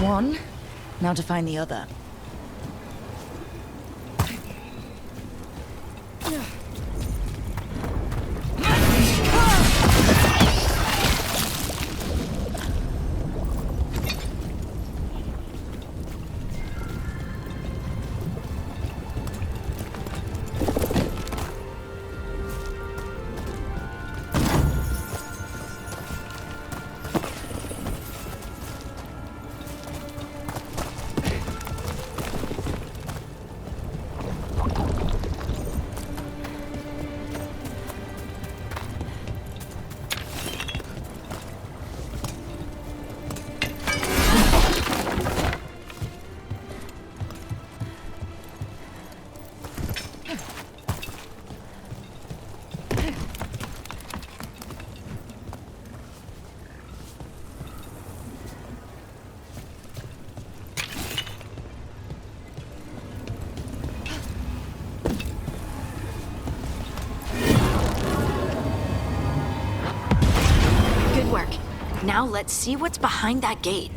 one. Now to find the other. Now let's see what's behind that gate.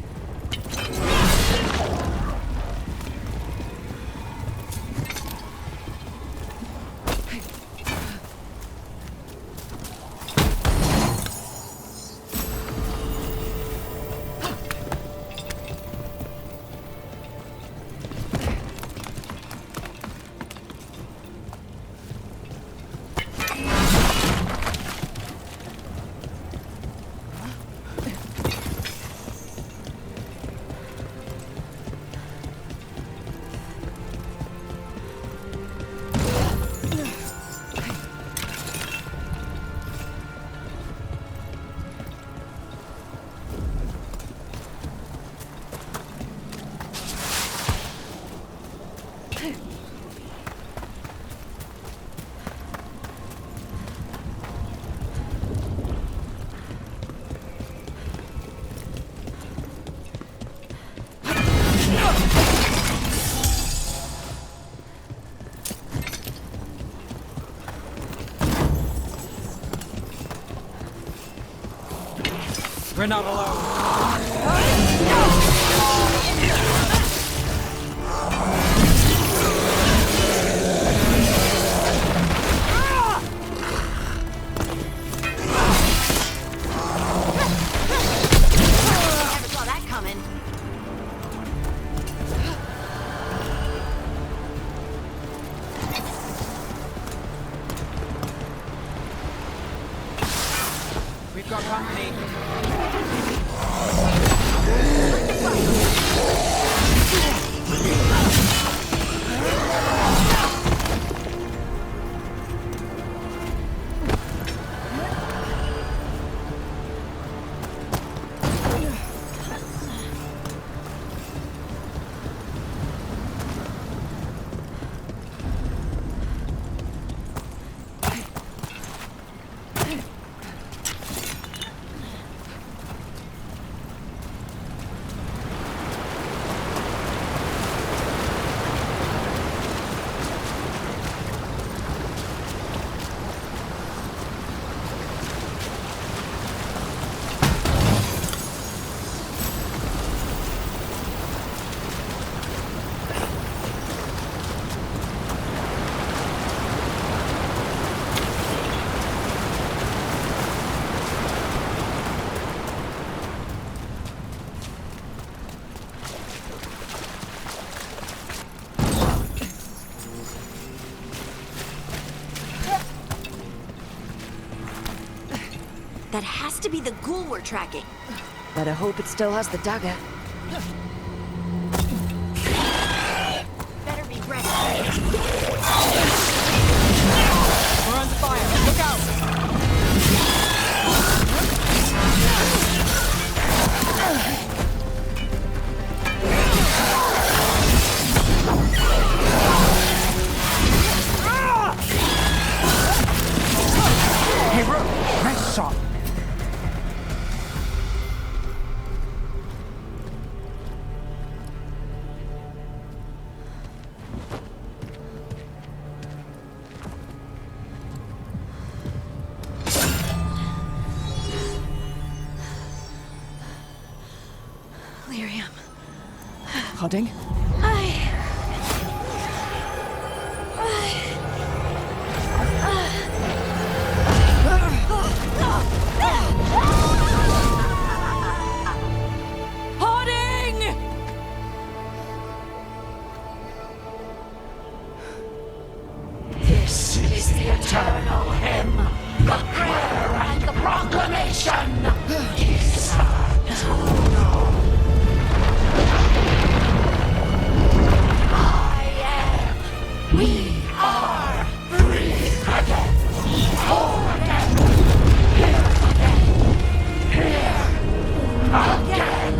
We're not alone. Never saw that coming. We've got company. That has to be the ghoul we're tracking. Better hope it still has the dagger. Better be ready. We're under fire. Look out! Hey, Rook! Nice shot! Hodding? This is the eternal hymn, the prayer and the proclamation. Is I am. We are free again. Whole again. Here again.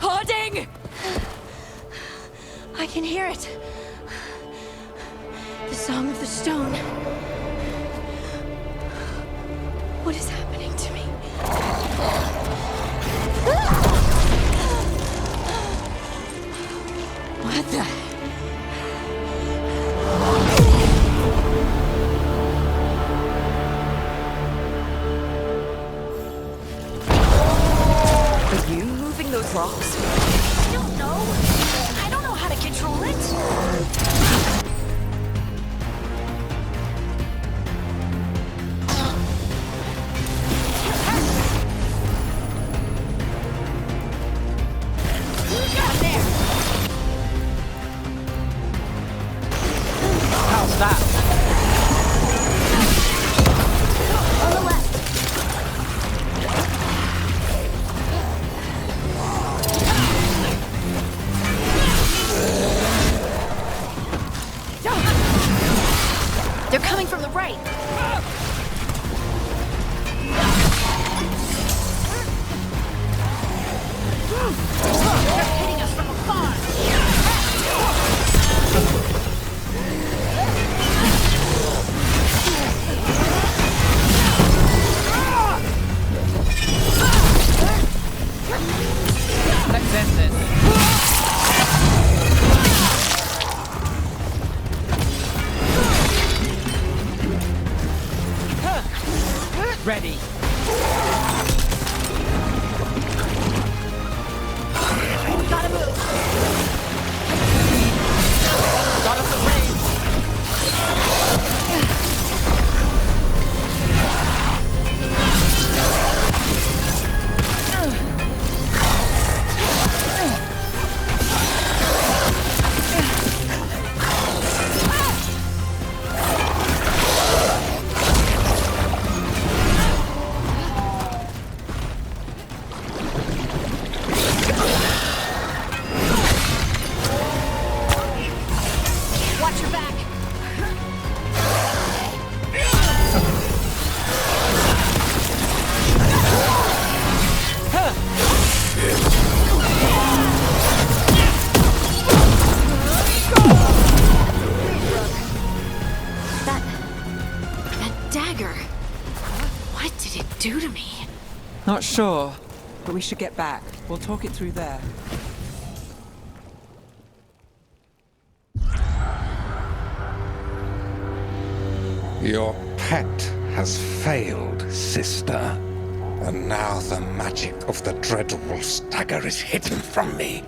Hoarding! I can hear it. The song of the stone. What is happening to me? What the? Are you moving those rocks? I don't know. I don't know how to control it. How's that? On the left. They're coming from the right. They're hitting us from afar. Let's end this. Ready. Gotta move. Got us a range. Watch your back. That dagger. What did it do to me? Not sure, but we should get back. We'll talk it through there. Your pet has failed, sister. And now the magic of the Dreadwolf's dagger is hidden from me.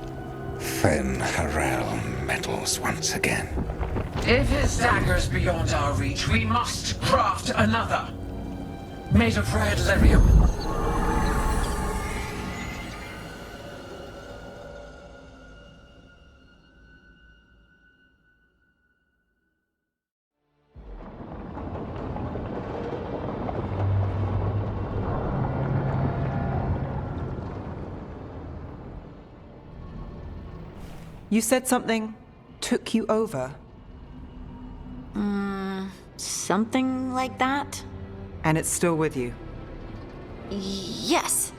Fen Harel meddles once again. If his dagger's beyond our reach, we must craft another. Made of red lyrium. You said something took you over, Something like that? and it's still with you. Yes.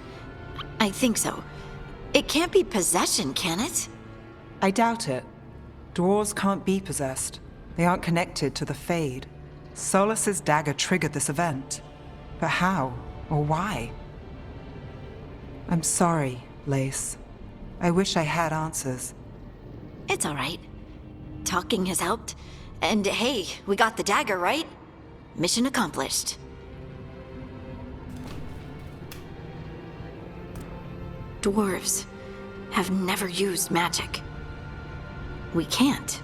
I think so. It can't be possession, can it? I doubt it. Dwarves can't be possessed. They aren't connected to the Fade. Solus's dagger triggered this event. But how? Or why? I'm sorry, Lace. I wish I had answers. It's all right. Talking has helped. And hey, we got the dagger, right? Mission accomplished. Dwarves have never used magic. We can't.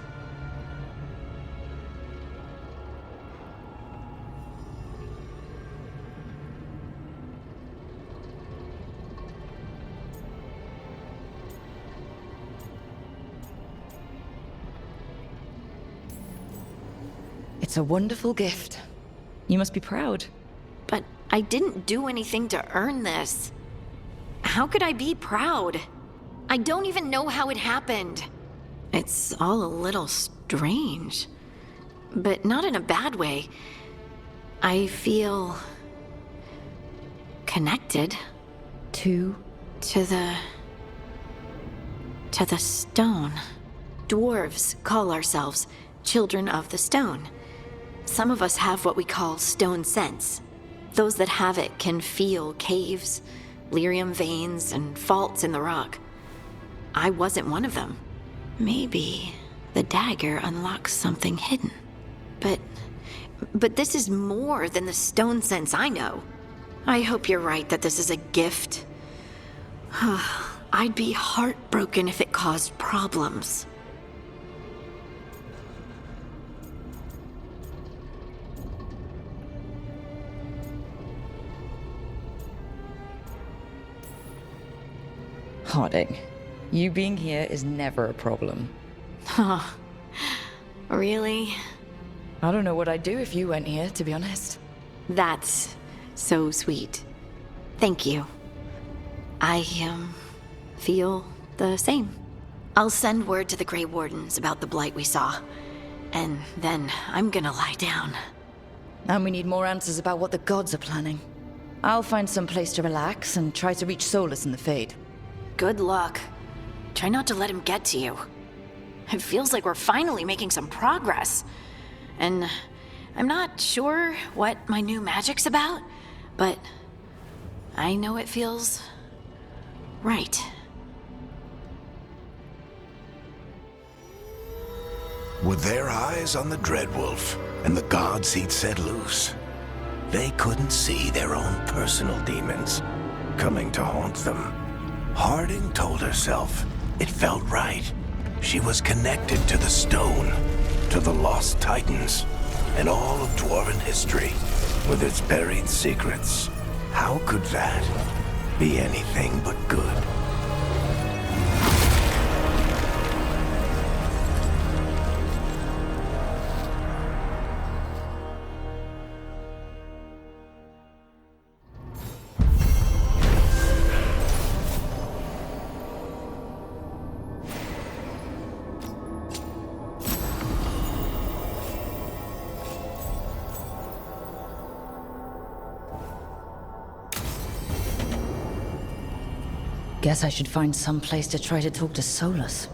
It's a wonderful gift. You must be proud. But I didn't do anything to earn this. How could I be proud? I don't even know how it happened. It's all a little strange, but not in a bad way. I feel connected To to the stone. Dwarves call ourselves children of the stone. Some of us have what we call stone sense. Those that have it can feel caves, lyrium veins, and faults in the rock. I wasn't one of them. Maybe the dagger unlocks something hidden. But this is more than the stone sense I know. I hope you're right that this is a gift. I'd be heartbroken if it caused problems. Harding. You being here is never a problem. Huh. Really? I don't know what I'd do if you went here, to be honest. That's so sweet. Thank you. I, feel the same. I'll send word to the Grey Wardens about the blight we saw. And then I'm gonna lie down. And we need more answers about what the gods are planning. I'll find some place to relax and try to reach Solus in the Fade. Good luck. Try not to let him get to you. It feels like we're finally making some progress. And I'm not sure what my new magic's about, but I know it feels right. With their eyes on the Dreadwolf and the gods he'd set loose, they couldn't see their own personal demons coming to haunt them. Harding told herself it felt right. She was connected to the stone, to the lost titans, and all of Dwarven history with its buried secrets. How could that be anything but good? Guess I should find some place to try to talk to Solus.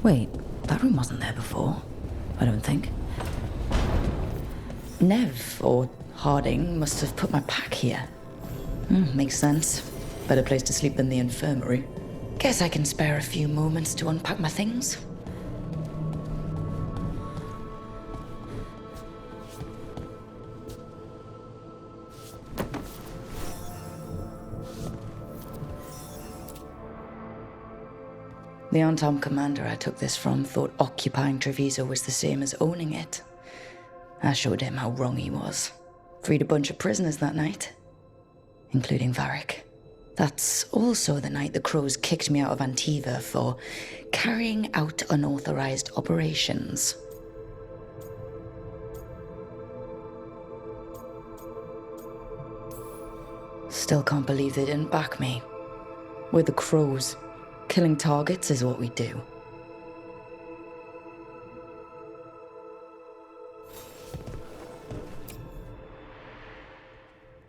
Wait, that room wasn't there before. I don't think. Nev, or Harding, must have put my pack here. Makes sense. Better place to sleep than the infirmary. Guess I can spare a few moments to unpack my things. The Antom commander I took this from thought occupying Treviso was the same as owning it. I showed him how wrong he was. Freed a bunch of prisoners that night, including Varric. That's also the night the Crows kicked me out of Antiva for carrying out unauthorized operations. Still can't believe they didn't back me. We're the Crows. Killing targets is what we do.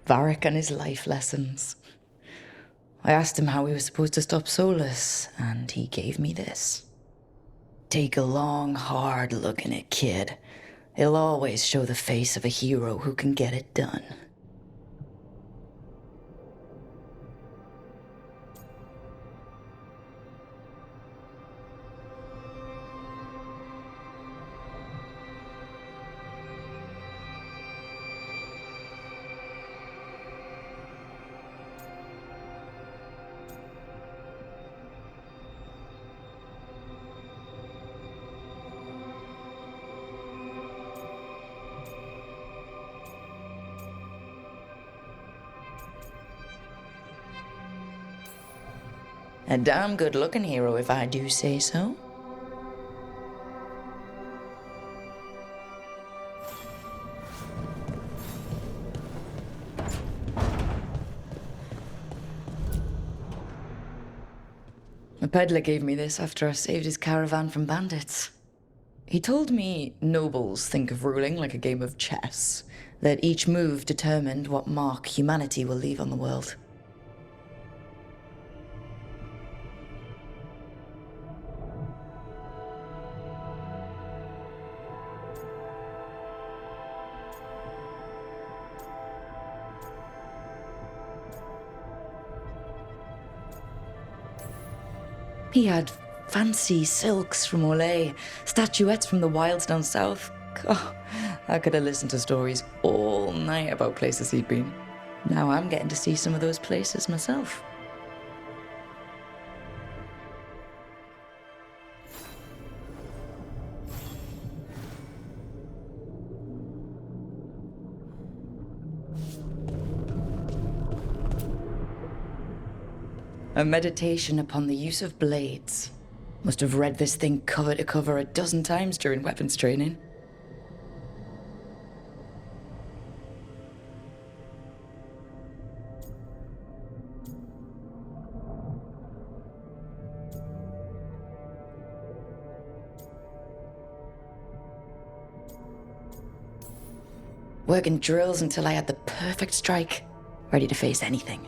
Varric and his life lessons. I asked him how we were supposed to stop Solus, and he gave me this. Take a long, hard look in it, kid. It'll always show the face of a hero who can get it done. A damn good-looking hero, if I do say so. A peddler gave me this after I saved his caravan from bandits. He told me nobles think of ruling like a game of chess, that each move determined what mark humanity will leave on the world. He had fancy silks from Olay, statuettes from the wilds down south. Oh, I could have listened to stories all night about places he'd been. Now I'm getting to see some of those places myself. A meditation upon the use of blades. Must have read this thing cover to cover a dozen times during weapons training. Working drills until I had the perfect strike, ready to face anything.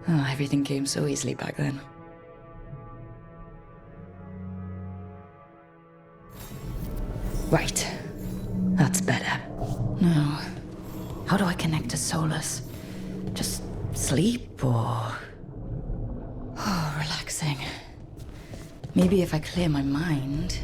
Oh, everything came so easily back then. Right. That's better. Now, how do I connect to Solus? Just sleep or... Oh, relaxing. Maybe if I clear my mind...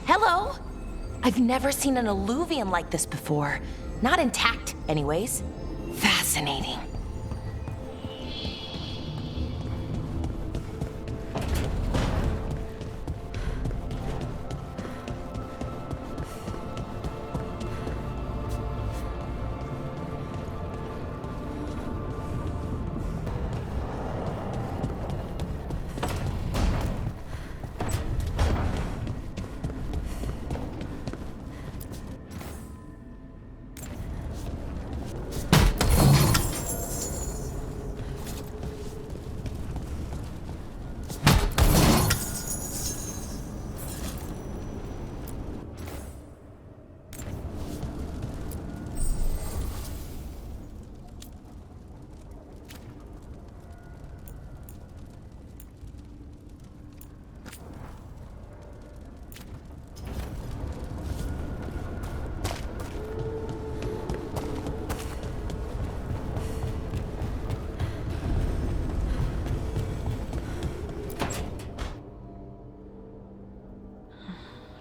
Hello? I've never seen an alluvium like this before. Not intact, anyways. Fascinating.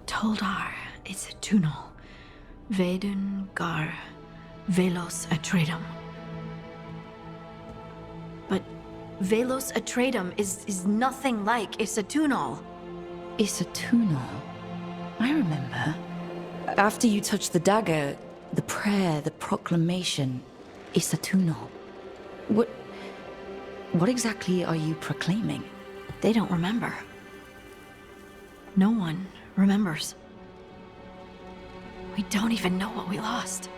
Toldar is a tunnel. Veilguard, Velos Atreitum. But Velos Atreitum is nothing like Isatunal. Isatunal? I remember. After you touched the dagger, the prayer, the proclamation, Isatunal. What exactly are you proclaiming? They don't remember. No one remembers. We don't even know what we lost.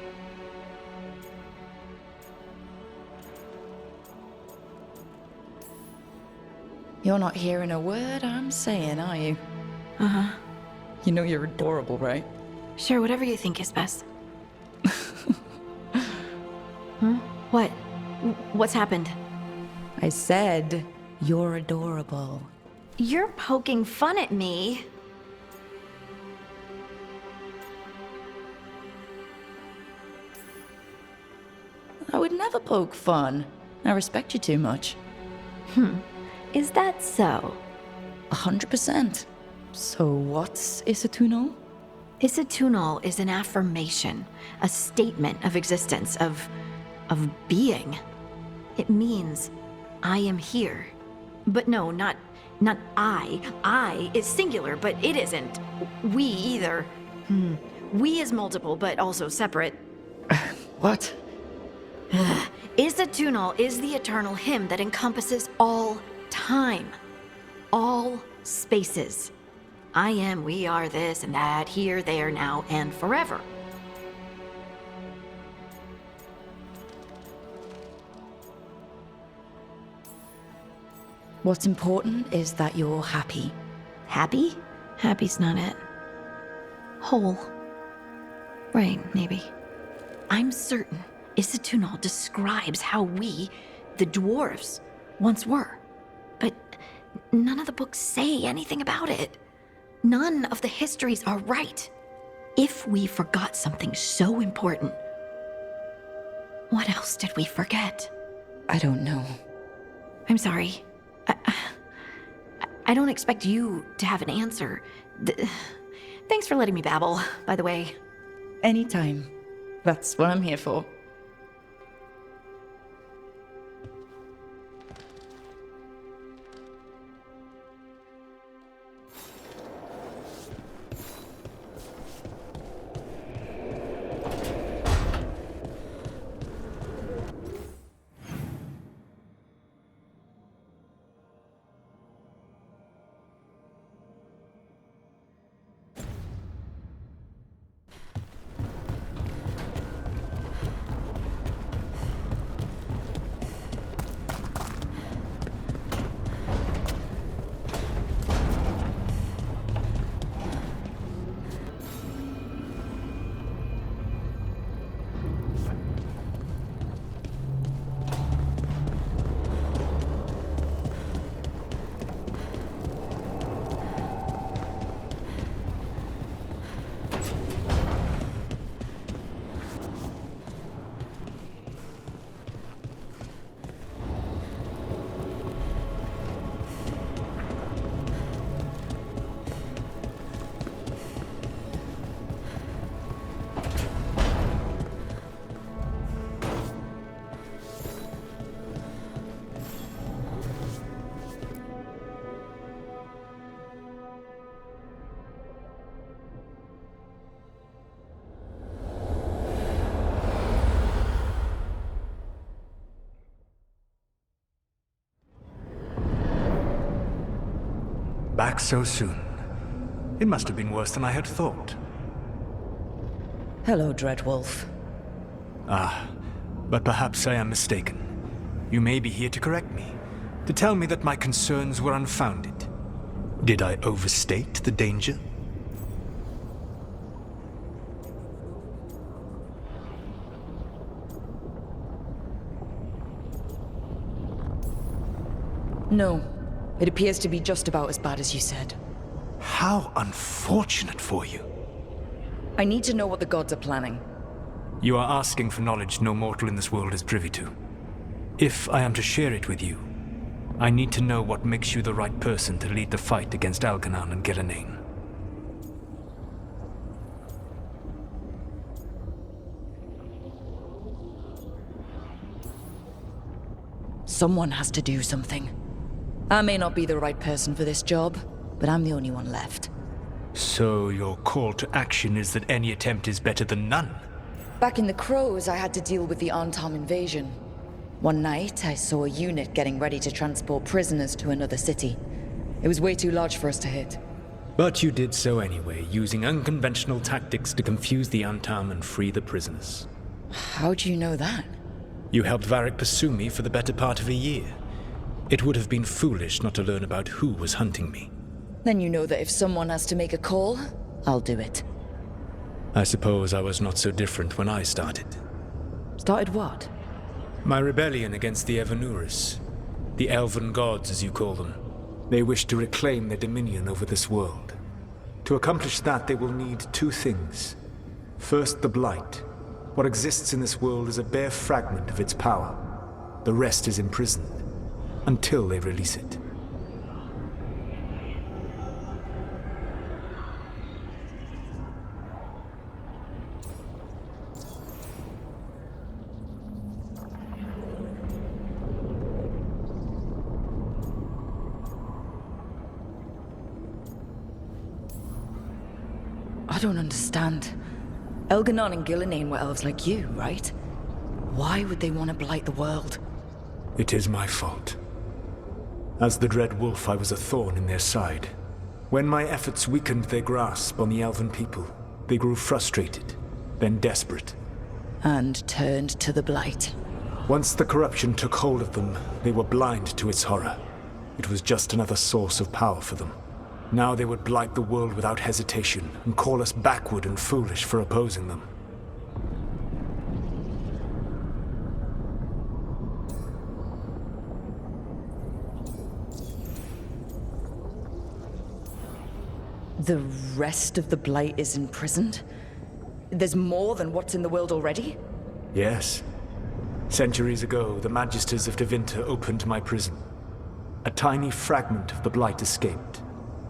You're not hearing a word I'm saying, are you? Uh-huh. You know you're adorable, right? Sure, whatever you think is best. Hmm? What? What's happened? I said, you're adorable. You're poking fun at me. I would never poke fun. I respect you too much. Is that so? 100%. So what's Isatunal? Isatunal is an affirmation, a statement of existence, of being. It means I am here. But no, not I. I is singular, but it isn't. We either. We is multiple, but also separate. What? Isatunal is the eternal hymn that encompasses all time, all spaces. I am, we are, this and that, here, there, now, and forever. What's important is that you're happy. Happy? Happy's not it. Whole. Right, maybe. I'm certain Isatunal describes how we, the dwarves, once were. But none of the books say anything about it. None of the histories are right. If we forgot something so important, what else did we forget? I don't know. I'm sorry. I don't expect you to have an answer. Thanks for letting me babble, by the way. Anytime. That's what I'm here for. Back so soon. It must have been worse than I had thought. Hello, Dreadwolf. But perhaps I am mistaken. You may be here to correct me, to tell me that my concerns were unfounded. Did I overstate the danger? No. It appears to be just about as bad as you said. How unfortunate for you. I need to know what the gods are planning. You are asking for knowledge no mortal in this world is privy to. If I am to share it with you, I need to know what makes you the right person to lead the fight against Algernon and Gillenane. Someone has to do something. I may not be the right person for this job, but I'm the only one left. So your call to action is that any attempt is better than none? Back in the Crows, I had to deal with the Arntom invasion. One night, I saw a unit getting ready to transport prisoners to another city. It was way too large for us to hit. But you did so anyway, using unconventional tactics to confuse the Arntom and free the prisoners. How do you know that? You helped Varric pursue me for the better part of a year. It would have been foolish not to learn about who was hunting me. Then you know that if someone has to make a call, I'll do it. I suppose I was not so different when I started. Started what? My rebellion against the Evanuris, the elven gods as you call them. They wish to reclaim their dominion over this world. To accomplish that, they will need two things. First, the Blight. What exists in this world is a bare fragment of its power. The rest is imprisoned, until they release it. I don't understand. Elganon and Gillenane were elves like you, right? Why would they want to blight the world? It is my fault. As the Dread Wolf, I was a thorn in their side. When my efforts weakened their grasp on the elven people, they grew frustrated, then desperate. And turned to the blight. Once the corruption took hold of them, they were blind to its horror. It was just another source of power for them. Now they would blight the world without hesitation and call us backward and foolish for opposing them. The rest of the blight is imprisoned? There's more than what's in the world already? Yes. Centuries ago, the Magisters of Tevinter opened my prison. A tiny fragment of the blight escaped.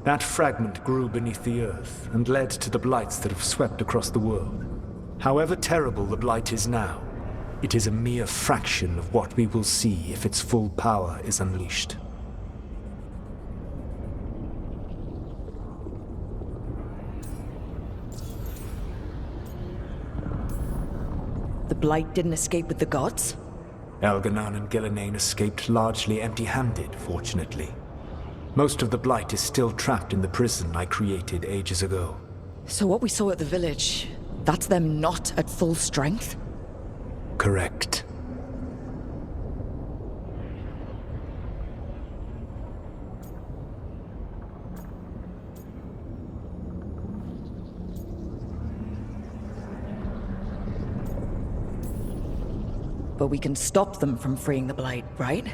That fragment grew beneath the earth and led to the blights that have swept across the world. However terrible the blight is now, it is a mere fraction of what we will see if its full power is unleashed. The blight didn't escape with the gods? Elganon and Gillenane escaped largely empty-handed, fortunately. Most of the blight is still trapped in the prison I created ages ago. So what we saw at the village, that's them not at full strength? Correct. But we can stop them from freeing the blight, right?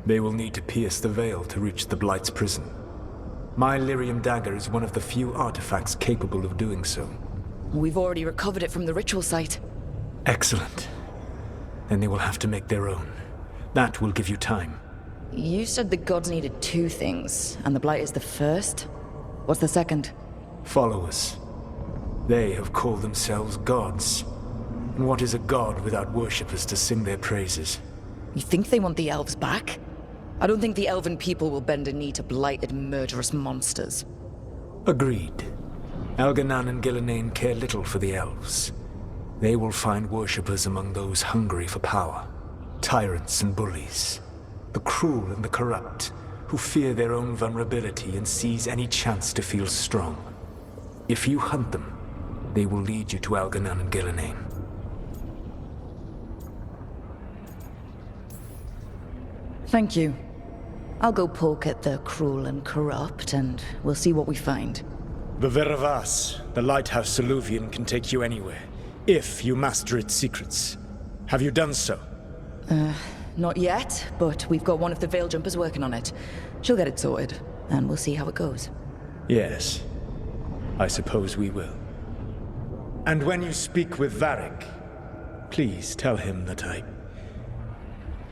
They will need to pierce the veil to reach the Blight's prison. My lyrium dagger is one of the few artifacts capable of doing so. We've already recovered it from the ritual site. Excellent. Then they will have to make their own. That will give you time. You said the gods needed two things, and the blight is the first? What's the second? Followers. They have called themselves gods. And what is a god without worshippers to sing their praises? You think they want the elves back? I don't think the elven people will bend a knee to blighted, murderous monsters. Agreed. Elganon and Gillenane care little for the elves. They will find worshippers among those hungry for power. Tyrants and bullies. The cruel and the corrupt, who fear their own vulnerability and seize any chance to feel strong. If you hunt them, they will lead you to Elganon and Gillenane. Thank you. I'll go poke at the cruel and corrupt, and we'll see what we find. The Veravas, the lighthouse Soluvian, can take you anywhere, if you master its secrets. Have you done so? Not yet, but we've got one of the Veil Jumpers working on it. She'll get it sorted, and we'll see how it goes. Yes. I suppose we will. And when you speak with Varric, please tell him that I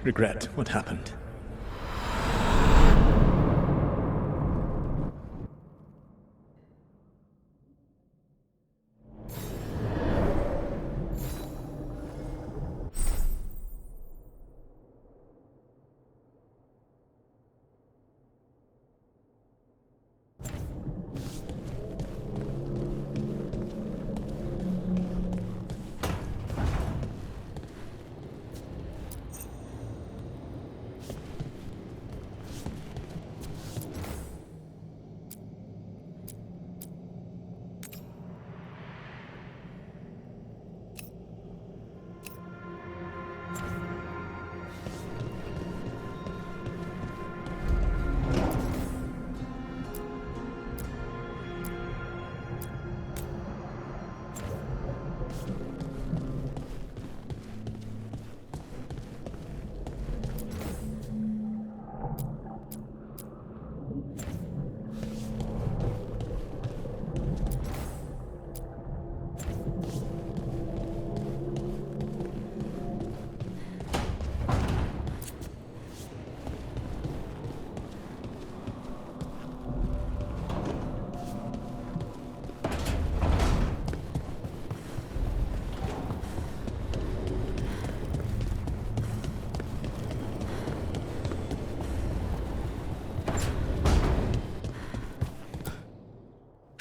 regret what happened.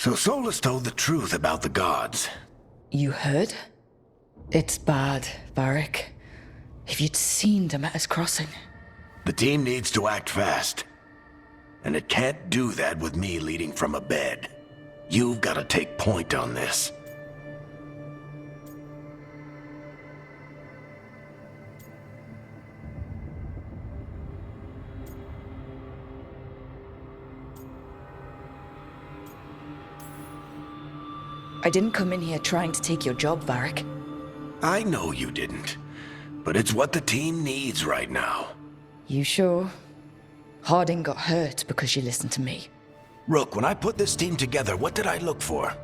So Solus told the truth about the gods. You heard? It's bad, Varric. If you'd seen Demeter's crossing. The team needs to act fast. And it can't do that with me leading from a bed. You've got to take point on this. I didn't come in here trying to take your job, Varric. I know you didn't. But it's what the team needs right now. You sure? Harding got hurt because she listened to me. Rook, when I put this team together, what did I look for?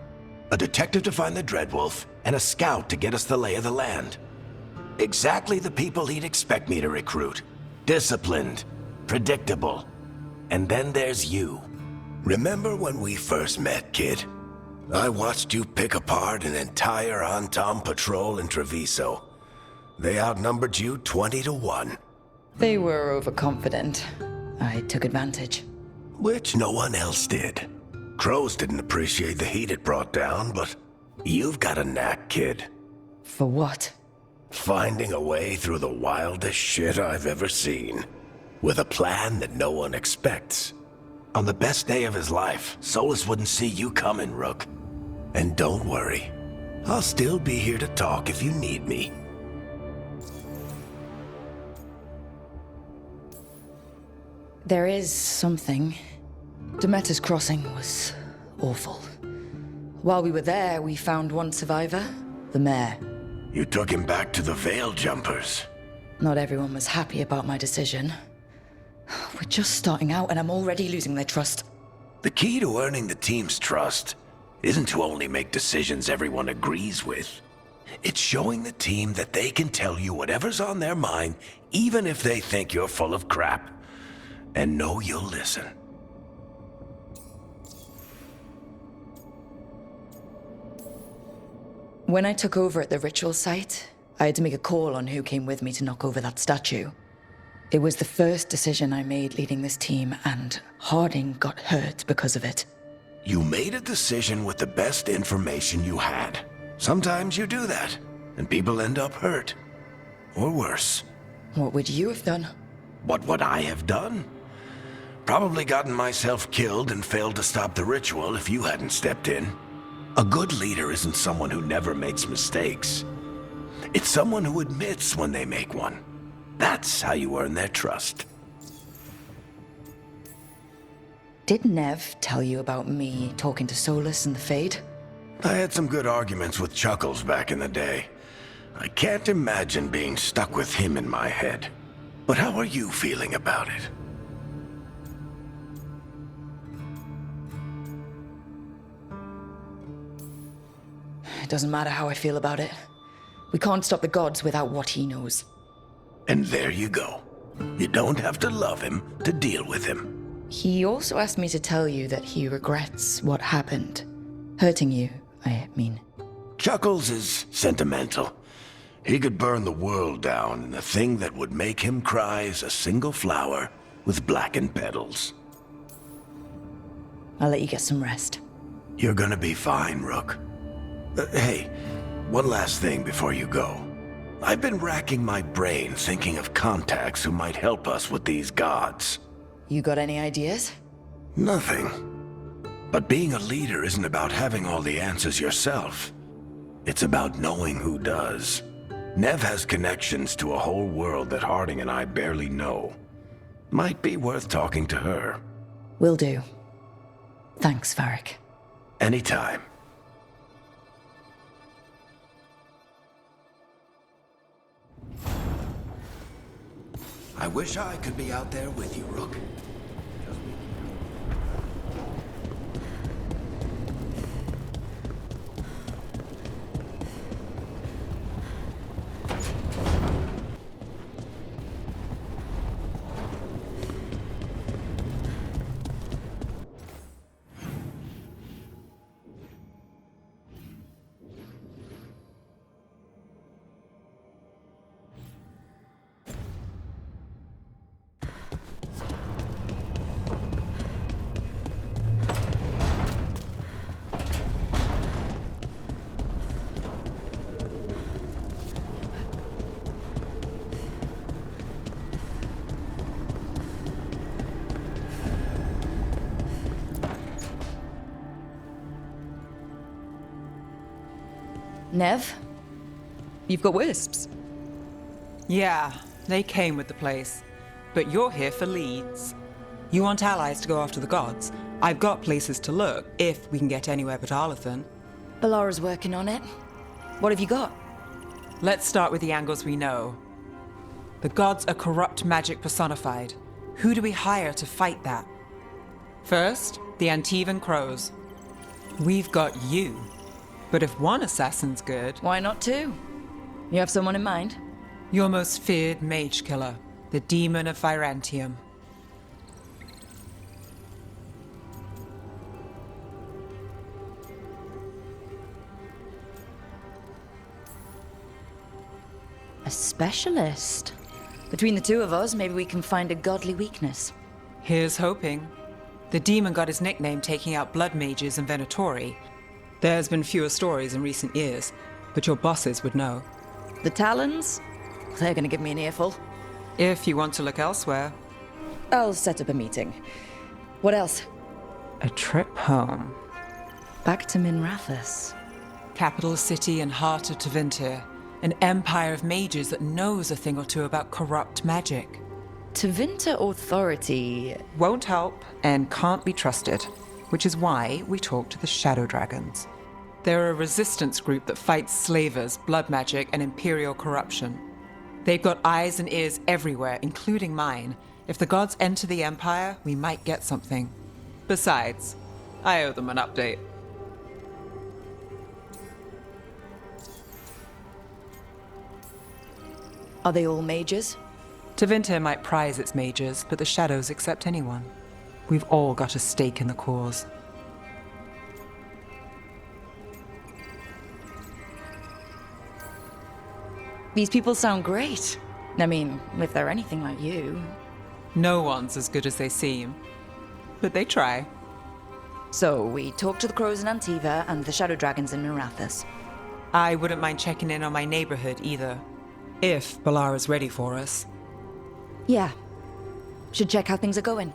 A detective to find the Dreadwolf, and a scout to get us the lay of the land. Exactly the people he'd expect me to recruit. Disciplined, predictable. And then there's you. Remember when we first met, kid? I watched you pick apart an entire Antom patrol in Treviso. They outnumbered you 20 to 1. They were overconfident. I took advantage. Which no one else did. Crows didn't appreciate the heat it brought down, but you've got a knack, kid. For what? Finding a way through the wildest shit I've ever seen. With a plan that no one expects. On the best day of his life, Solus wouldn't see you coming, Rook. And don't worry. I'll still be here to talk if you need me. There is something. Demeter's crossing was awful. While we were there, we found one survivor, the mayor. You took him back to the Veil Jumpers. Not everyone was happy about my decision. We're just starting out and I'm already losing their trust. The key to earning the team's trust isn't to only make decisions everyone agrees with. It's showing the team that they can tell you whatever's on their mind, even if they think you're full of crap. And know you'll listen. When I took over at the ritual site, I had to make a call on who came with me to knock over that statue. It was the first decision I made leading this team, and Harding got hurt because of it. You made a decision with the best information you had. Sometimes you do that, and people end up hurt. Or worse. What would you have done? What would I have done? Probably gotten myself killed and failed to stop the ritual if you hadn't stepped in. A good leader isn't someone who never makes mistakes. It's someone who admits when they make one. That's how you earn their trust. Did Nev tell you about me talking to Solus and the Fade? I had some good arguments with Chuckles back in the day. I can't imagine being stuck with him in my head. But how are you feeling about it? It doesn't matter how I feel about it. We can't stop the gods without what he knows. And there you go. You don't have to love him to deal with him. He also asked me to tell you that he regrets what happened. Hurting you, I mean. Chuckles is sentimental. He could burn the world down, and the thing that would make him cry is a single flower with blackened petals. I'll let you get some rest. You're gonna be fine, Rook. Hey, one last thing before you go. I've been racking my brain thinking of contacts who might help us with these gods. You got any ideas? Nothing. But being a leader isn't about having all the answers yourself. It's about knowing who does. Nev has connections to a whole world that Harding and I barely know. Might be worth talking to her. Will do. Thanks, Varric. Anytime. I wish I could be out there with you, Rook. Nev, you've got wisps. Yeah, they came with the place. But you're here for leads. You want allies to go after the gods? I've got places to look, if we can get anywhere but Arlathan. Balara's working on it. What have you got? Let's start with the angles we know. The gods are corrupt magic personified. Who do we hire to fight that? First, the Antivan Crows. We've got you. But if one assassin's good... Why not two? You have someone in mind? Your most feared mage killer, the Demon of Virantium. A specialist. Between the two of us, maybe we can find a godly weakness. Here's hoping. The demon got his nickname taking out blood mages and Venatori. There's been fewer stories in recent years, but your bosses would know. The Talons? They're gonna give me an earful. If you want to look elsewhere. I'll set up a meeting. What else? A trip home. Back to Minrathous. Capital city and heart of Tevinter. An empire of mages that knows a thing or two about corrupt magic. Tevinter authority... Won't help and can't be trusted, which is why we talk to the Shadow Dragons. They're a resistance group that fights slavers, blood magic, and imperial corruption. They've got eyes and ears everywhere, including mine. If the gods enter the empire, we might get something. Besides, I owe them an update. Are they all mages? Tevinter might prize its mages, but the Shadows accept anyone. We've all got a stake in the cause. These people sound great. I mean, if they're anything like you. No one's as good as they seem, but they try. So, we talk to the Crows in Antiva and the Shadow Dragons in Minrathous. I wouldn't mind checking in on my neighborhood either, if Balara's ready for us. Yeah. Should check how things are going.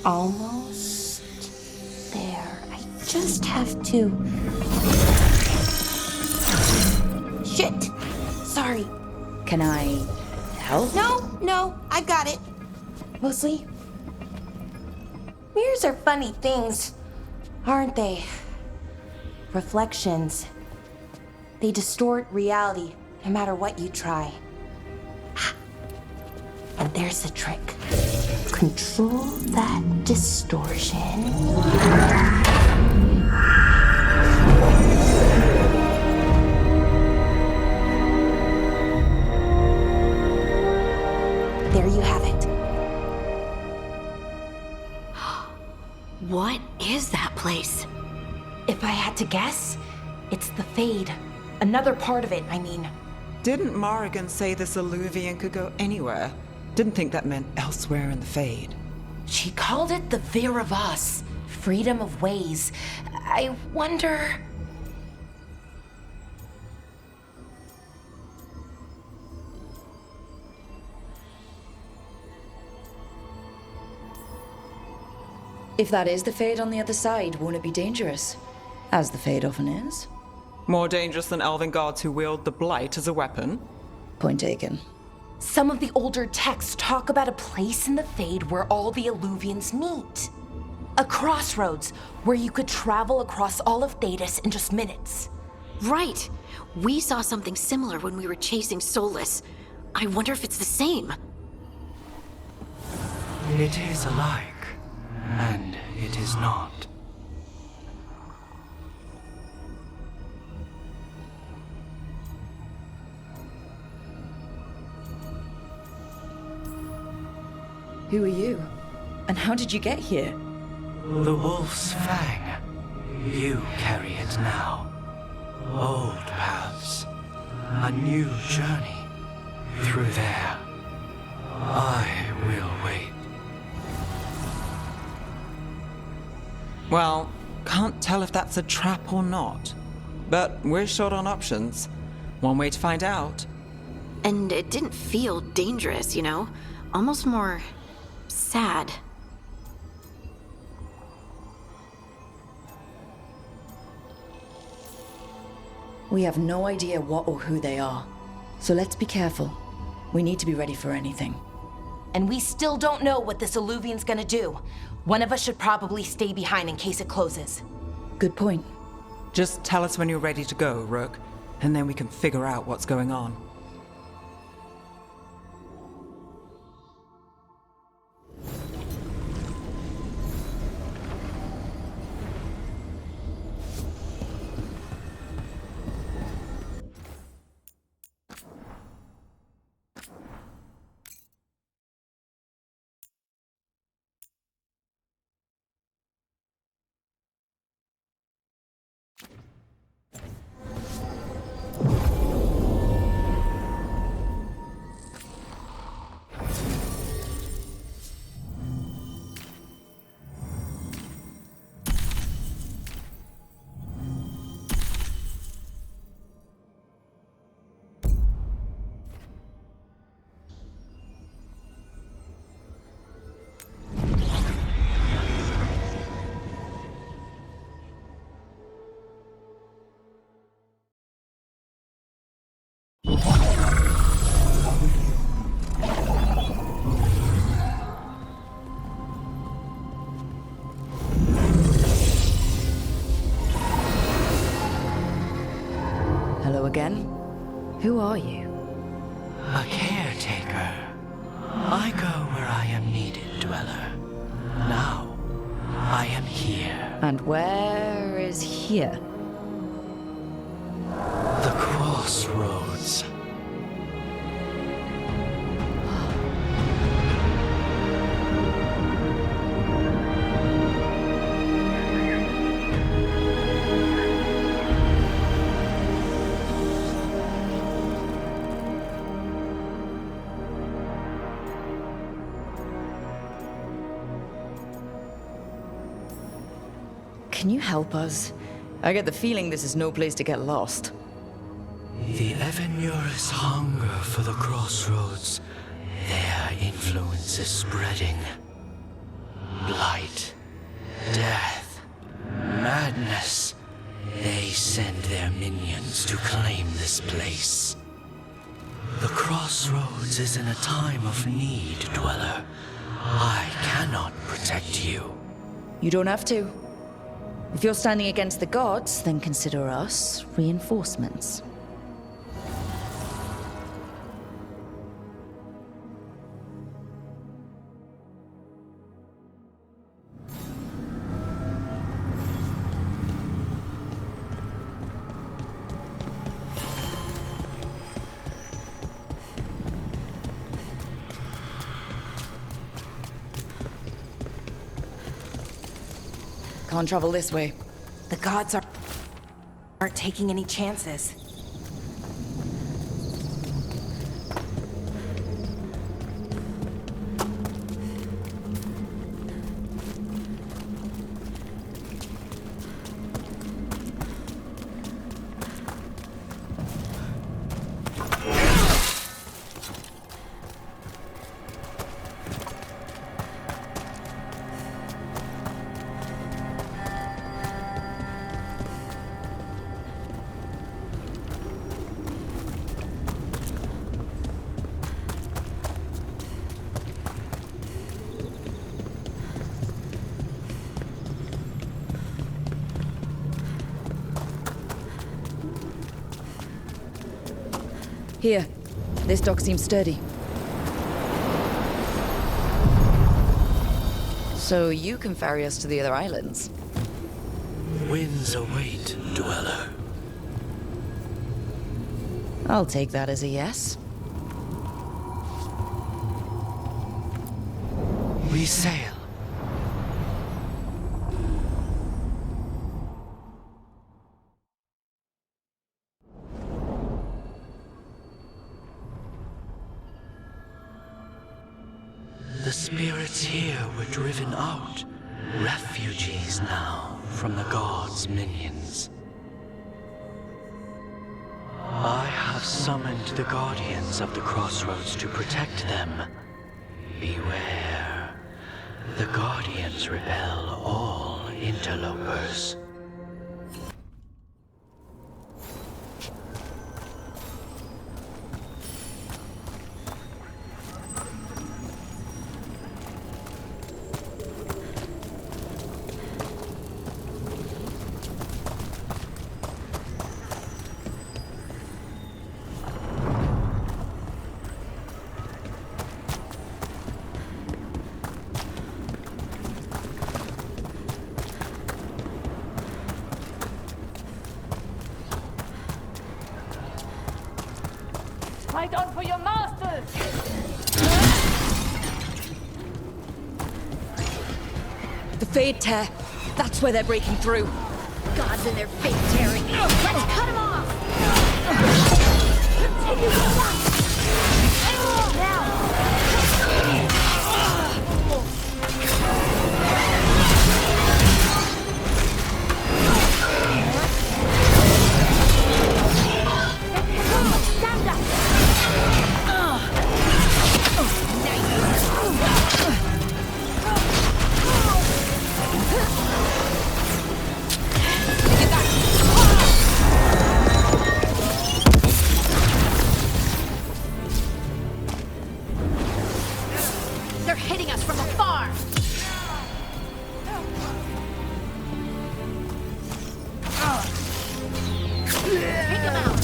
Almost there. I just have to... Shit! Sorry. Can I help? No, I got it. Mostly, mirrors are funny things, aren't they? Reflections. They distort reality, no matter what you try. And there's the trick. Control that distortion. There you have it. What is that place? If I had to guess, it's the Fade. Another part of it, I mean. Didn't Morrigan say this Illuvian could go anywhere? Didn't think that meant elsewhere in the Fade. She called it the Veer of Us, freedom of ways. I wonder... If that is the Fade on the other side, won't it be dangerous? As the Fade often is. More dangerous than elven gods who wield the Blight as a weapon? Point taken. Some of the older texts talk about a place in the Fade where all the Illuvians meet. A crossroads where you could travel across all of Thedas in just minutes. Right. We saw something similar when we were chasing Solus. I wonder if it's the same. It is alike, and it is not. Who are you? And how did you get here? The wolf's fang. You carry it now. Old paths. A new journey. Through there. I will wait. Well, can't tell if that's a trap or not. But we're short on options. One way to find out. And it didn't feel dangerous, you know? Almost more sad. We have no idea what or who they are. So let's be careful. We need to be ready for anything. And we still don't know what this Alluvian's gonna do. One of us should probably stay behind in case it closes. Good point. Just tell us when you're ready to go, Rook, and then we can figure out what's going on. Hello again. Who are you? A caretaker. I go where I am needed, Dweller. Now, I am here. And where is here? The crossroads. Can you help us? I get the feeling this is no place to get lost. The Evenurus hunger for the crossroads. Their influence is spreading. Blight, death, madness. They send their minions to claim this place. The crossroads is in a time of need, Dweller. I cannot protect you. You don't have to. If you're standing against the gods, then consider us reinforcements. Can't travel this way. The gods aren't taking any chances. Here. This dock seems sturdy. So you can ferry us to the other islands? Winds await, Dweller. I'll take that as a yes. sail. The spirits here were driven out, refugees now from the gods' minions. I have summoned the guardians of the crossroads to protect them. Beware. The guardians repel all interlopers. Fight on for your masters! The Fade Tear. That's where they're breaking through. Gods in their fate tearing. Let's cut them off! Continue the fight! Stand up! They're hitting us from afar! Take them out!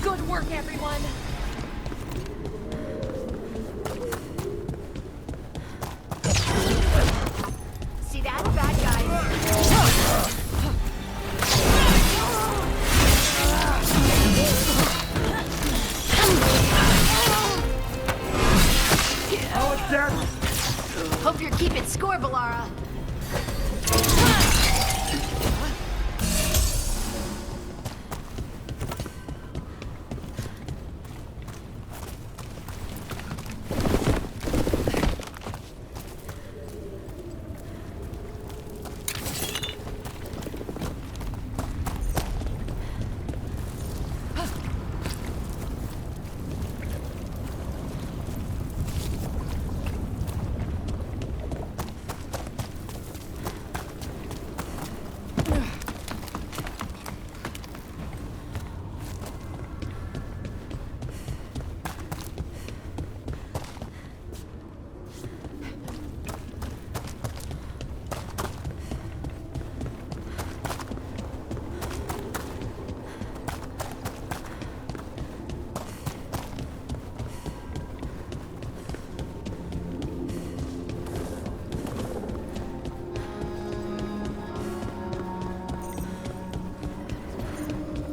Good work, everyone! See that? Bad guy. Hope you're keeping score, Balara.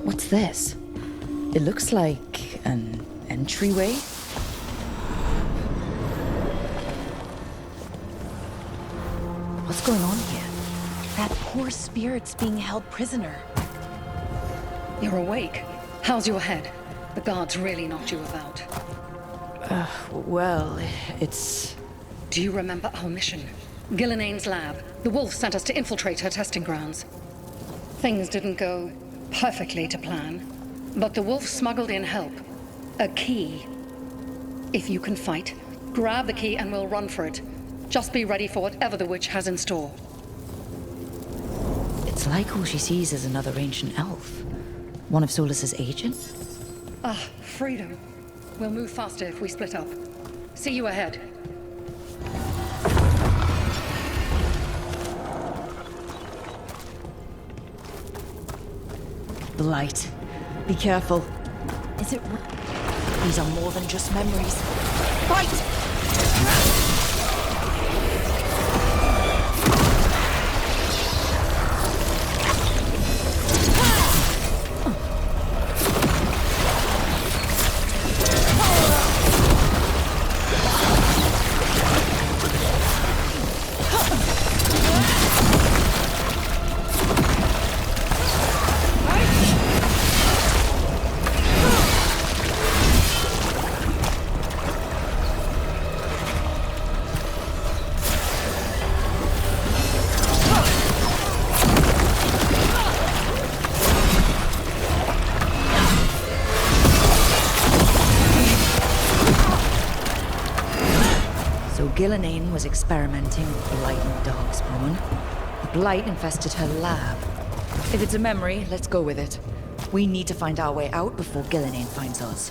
What's this? It looks like an entryway. What's going on here? That poor spirit's being held prisoner. You're awake. How's your head? The guards really knocked you about. Well, it's... Do you remember our mission? Gillinane's lab. The wolf sent us to infiltrate her testing grounds. Things didn't go perfectly to plan, but the wolf smuggled in help. A key. If you can fight, grab the key and we'll run for it. Just be ready for whatever the witch has in store. It's like all she sees is another ancient elf. One of Solus's agents? Ah, freedom. We'll move faster if we split up. See you ahead. The light. Be careful. Is it... These are more than just memories. Fight! Gillenane was experimenting with Blight and Darkspawn. The Blight infested her lab. If it's a memory, let's go with it. We need to find our way out before Gillenane finds us.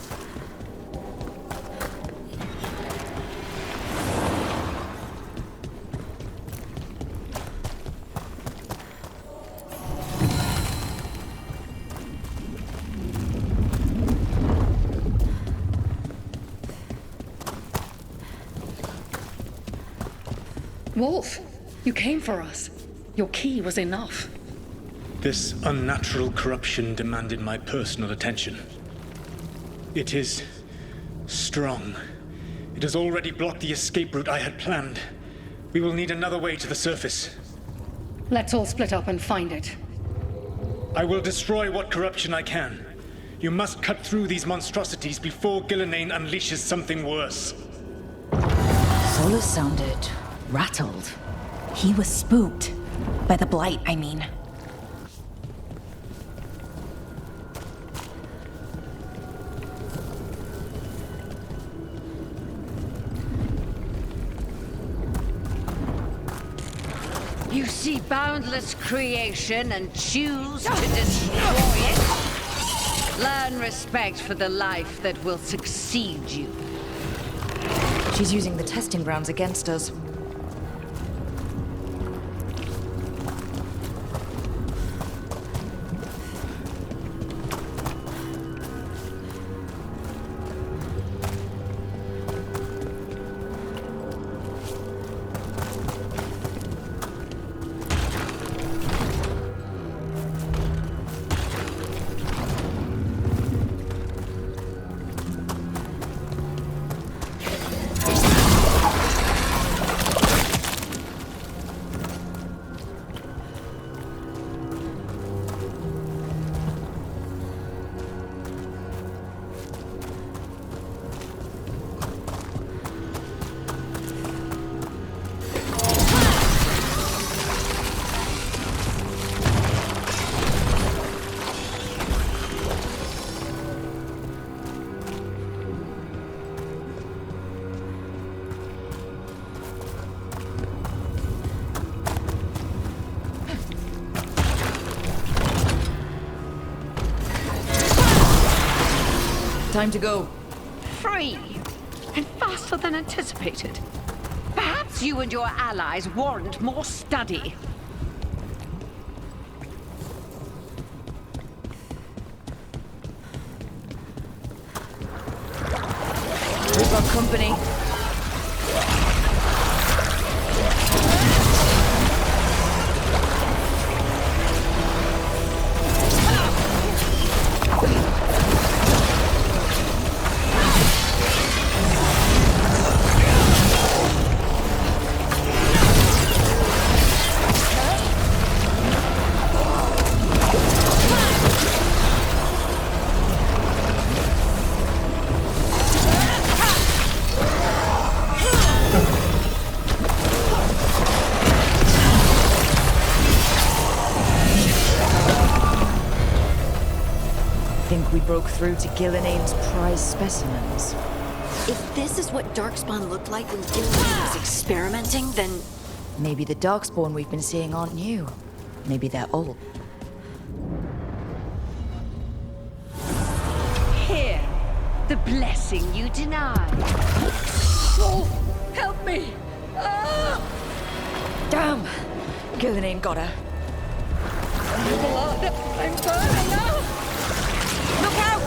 Wolf, you came for us. Your key was enough. This unnatural corruption demanded my personal attention. It is strong. It has already blocked the escape route I had planned. We will need another way to the surface. Let's all split up and find it. I will destroy what corruption I can. You must cut through these monstrosities before Gillenane unleashes something worse. Solus sounded rattled. He was spooked. By the Blight, I mean. You see boundless creation and choose to destroy it? Learn respect for the life that will succeed you. She's using the testing grounds against us. Time to go. Free! And faster than anticipated. Perhaps you and your allies warrant more study. We've got company. We broke through to Gillenane's prize specimens. If this is what Darkspawn looked like when Gillenane was experimenting, then... Maybe the Darkspawn we've been seeing aren't new. Maybe they're old. Here, the blessing you denied. Wolf, help me! Ah! Damn! Gillenane got her. Blood! I'm burning now! Look out!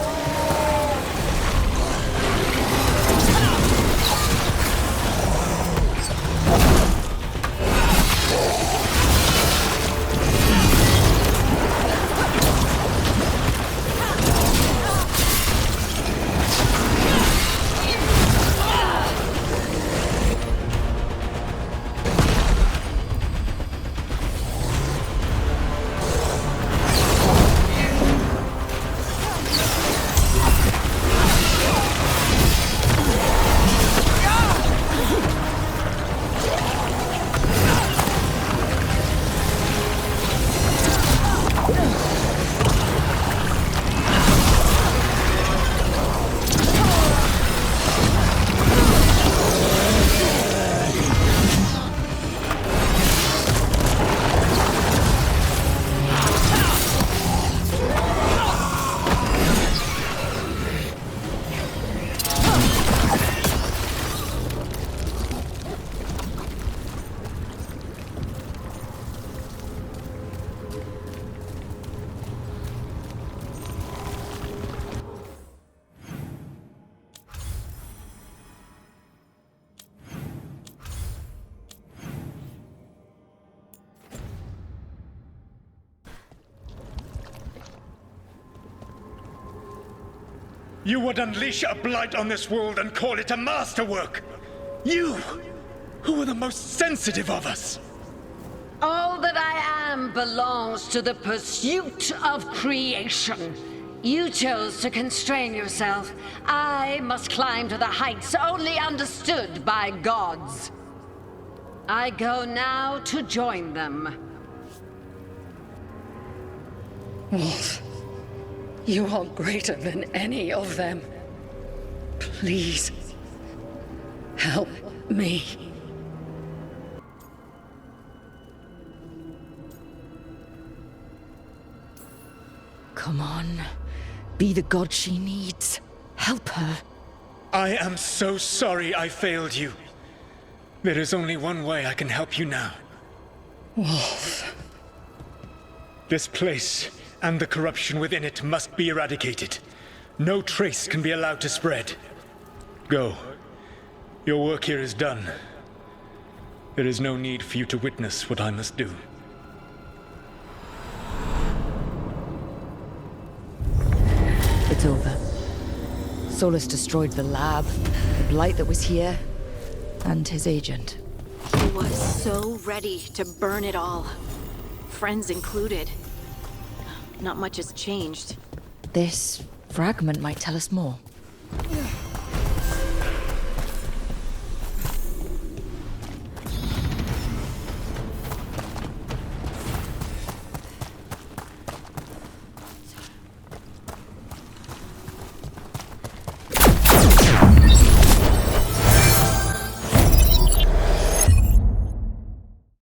You would unleash a blight on this world and call it a masterwork! You, who are the most sensitive of us! All that I am belongs to the pursuit of creation. You chose to constrain yourself. I must climb to the heights only understood by gods. I go now to join them. Wolf, you are greater than any of them. Please, help me. Come on. Be the god she needs. Help her. I am so sorry I failed you. There is only one way I can help you now. Wolf. This place and the corruption within it must be eradicated. No trace can be allowed to spread. Go. Your work here is done. There is no need for you to witness what I must do. It's over. Solus destroyed the lab, the blight that was here, and his agent. He was so ready to burn it all. Friends included. Not much has changed. This fragment might tell us more.